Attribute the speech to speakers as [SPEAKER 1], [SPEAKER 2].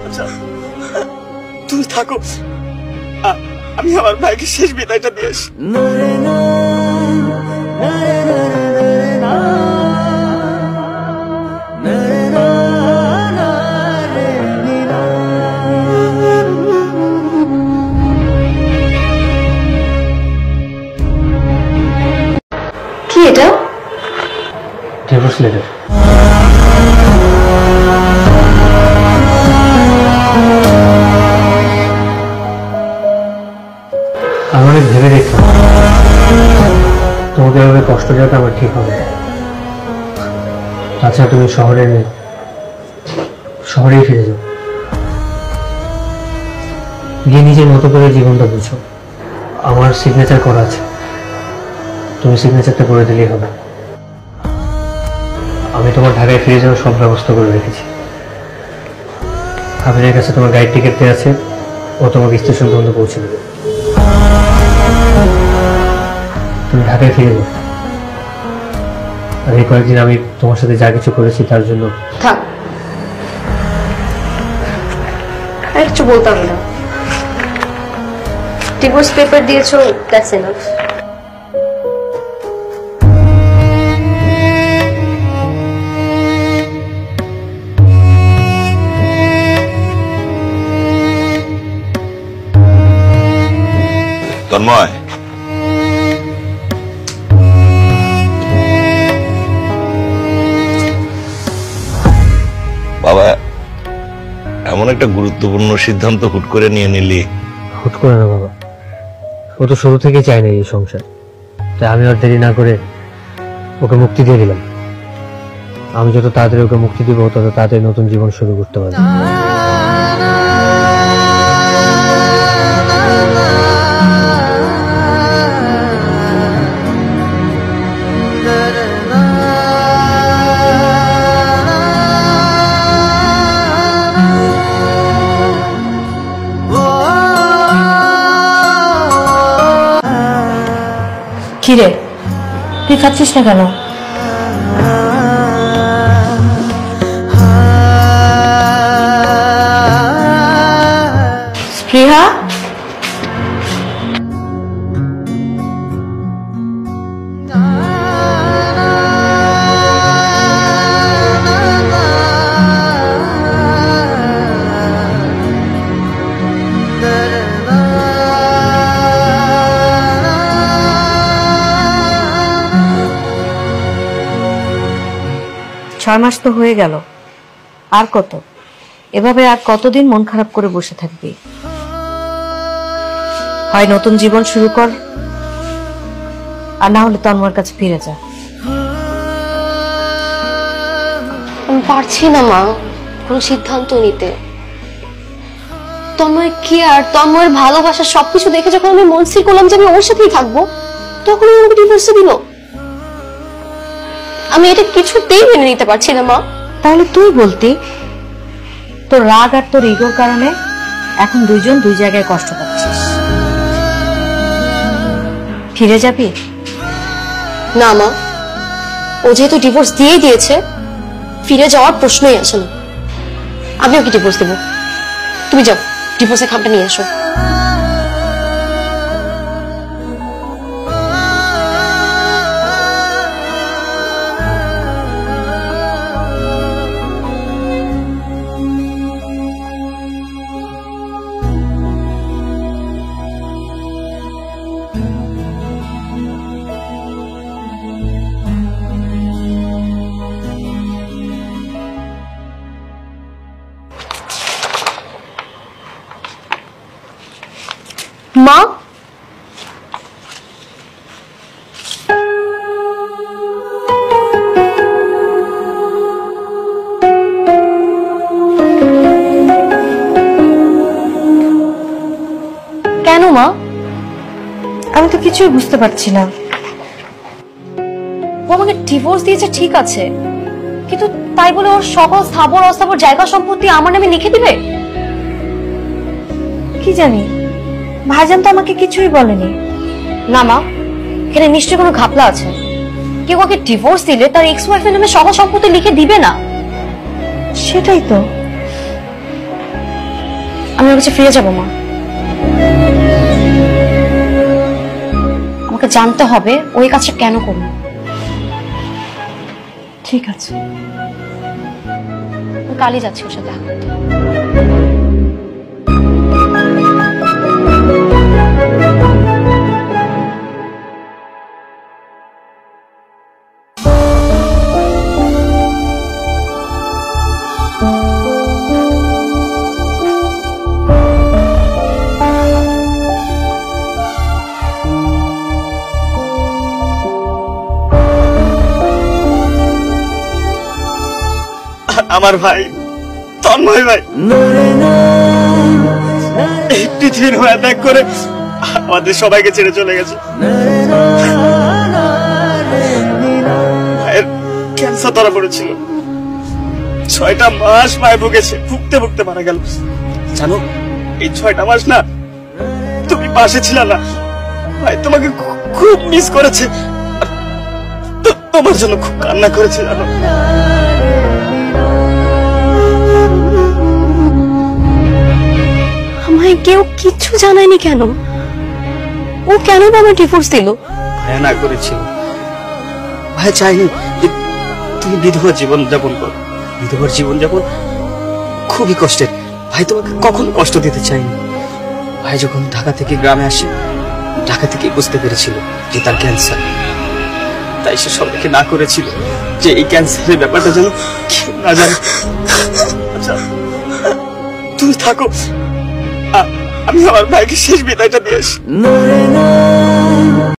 [SPEAKER 1] আচ্ছা তুমি থাকো, আমি আমার ভাইকে শেষ বিদায়টা দিয়ে আসি।
[SPEAKER 2] কি এটা?
[SPEAKER 3] Divorce letter. আমি অনেক ভেবে দেখলাম তোমাকে এভাবে কষ্ট দেওয়াটা আমার ঠিক হবে। আচ্ছা তুমি শহরেই ফিরে যাও, গিয়ে নিজের মতো করে জীবনটা বুঝো। আমার সিগনেচার করা আছে, তুমি সিগনেচারটা করে দিলেই হবে। আমি তোমার ঢাকায় ফিরে যাওয়ার সব ব্যবস্থা করে রেখেছি। আমিনের কাছে তোমার গাইড টিকিট দেওয়া আছে, ও তোমাকে স্টেশন পর্যন্ত পৌঁছে দেবে। তুমি ঢাকায় ফিরে যাও। আর এই কয়েকদিন আমি তোমার সাথে যা কিছু করেছি তার জন্য
[SPEAKER 2] থাক, আর কিছু বলতাম না। ডিভোর্স পেপার দিয়েছো, দ্যাটস এনাফ।
[SPEAKER 4] তন্ময়, বাবা এমন একটা গুরুত্বপূর্ণ সিদ্ধান্ত হুট করে নিয়ে নিলি।
[SPEAKER 3] হুট করে না বাবা, ও তো শুরু থেকেই চায় না এই সংসার, তাই আমি আর দেরি না করে ওকে মুক্তি দিয়ে দিলাম। আমি যত তাড়াতাড়ি ওকে মুক্তি দিব, তত তাড়াতাড়ি নতুন জীবন শুরু করতে পারবো।
[SPEAKER 2] কিরে, তুই খাচ্ছিস না কেন? স্পৃহা, ছয় মাস তো হয়ে গেল, আর কত? এভাবে আর কতদিন মন খারাপ করে বসে থাকবি? হয় নতুন জীবন শুরু কর, আর না হলে তন্ময়ের কাছে ফিরে যা।
[SPEAKER 5] আমি পারছি না মা কোনো সিদ্ধান্ত নিতে। তন্ময় কি আর তন্ময়ের ভালোবাসা সবকিছু দেখে যখন আমি মন স্থির করলাম যে আমি ওর সাথেই থাকবো, তখন আমাকে ডিভোর্স দিল। আমি এটা কিছুতেই মেনে নিতে পারছি না মা।
[SPEAKER 2] তাহলে তুই বলতি তোর রাগ আর তোর ইগোর কারণে এখন দুইজন দুই জায়গায় কষ্ট পাচ্ছিস। ফিরে যাবি?
[SPEAKER 5] না মা, ও যেহেতু ডিভোর্স দিয়েই দিয়েছে, ফিরে যাওয়ার প্রশ্নই আসে না। আমি ওকে ডিভোর্স দেবো। তুমি যাও, ডিভোর্সের খামটা নিয়ে আসো। মা, কেন মা?
[SPEAKER 2] আমি তো কিছুই বুঝতে পারছি না।
[SPEAKER 5] ও আমাকে ডিভোর্স দিয়েছে ঠিক আছে, কিন্তু তাই বলে ওর সকল স্থাবর অস্থাবর জায়গা সম্পত্তি আমার নামে লিখে দিবে?
[SPEAKER 2] কি জানি, ভাইজান তো আমাকে কিছুই বলেনি।
[SPEAKER 5] না মা, এখানে নিশ্চয়ই কোনো ঘাপলা আছে। কেউ ওকে ডিভোর্স দিলে তার এক্স ওয়াইফের নামে সকল সম্পত্তি লিখে দিবে না।
[SPEAKER 2] সেটাই তো,
[SPEAKER 5] কাছে ফিরে যাব মা। আমাকে জানতে হবে ওই কাজটা কেন করলো।
[SPEAKER 2] ঠিক আছে।
[SPEAKER 5] আমি কালই যাচ্ছি ওর সাথে দেখা করতে।
[SPEAKER 1] আমার ভাই তন্ময় ভাই এই পৃথিবীর হয়ে ত্যাগ করে আমাদের সবাইকে ছেড়ে চলে গেছে। ভাইয়ের ক্যান্সার ধরা পড়েছিল, 6টা মাস মায়ে ভুগেছে, ভুগতে ভুগতে মারা গেল। জানো এই 6টা মাস না তুমি পাশে ছিল না, ভাই তোমাকে খুব মিস করেছে, তোমার জন্য খুব কান্না করেছে জানো।
[SPEAKER 5] আমায় কেউ কিচ্ছু জানায়নি কেন? ও কেন বাবা ডিভোর্স দিল?
[SPEAKER 1] ভাইয়া না করেছিল, ভাই চাইনি যে তুমি বিধবা জীবন যাপন করো। বিধবার জীবন যাপন খুবই কষ্টের, ভাই তোমাকে কখনো কষ্ট দিতে চাইনি। ভাই যখন ঢাকা থেকে গ্রামে আসে, ঢাকা থেকে বুঝতে পেরেছিল যে তার ক্যান্সার, তাই সে সবাইকে না করেছিল যে এই ক্যান্সারের ব্যাপারটা যেন কেউ না জানে। আচ্ছা তুমি থাকো, আমি আমার ভাইকে শেষ বিদায়টা দিয়ে আসি।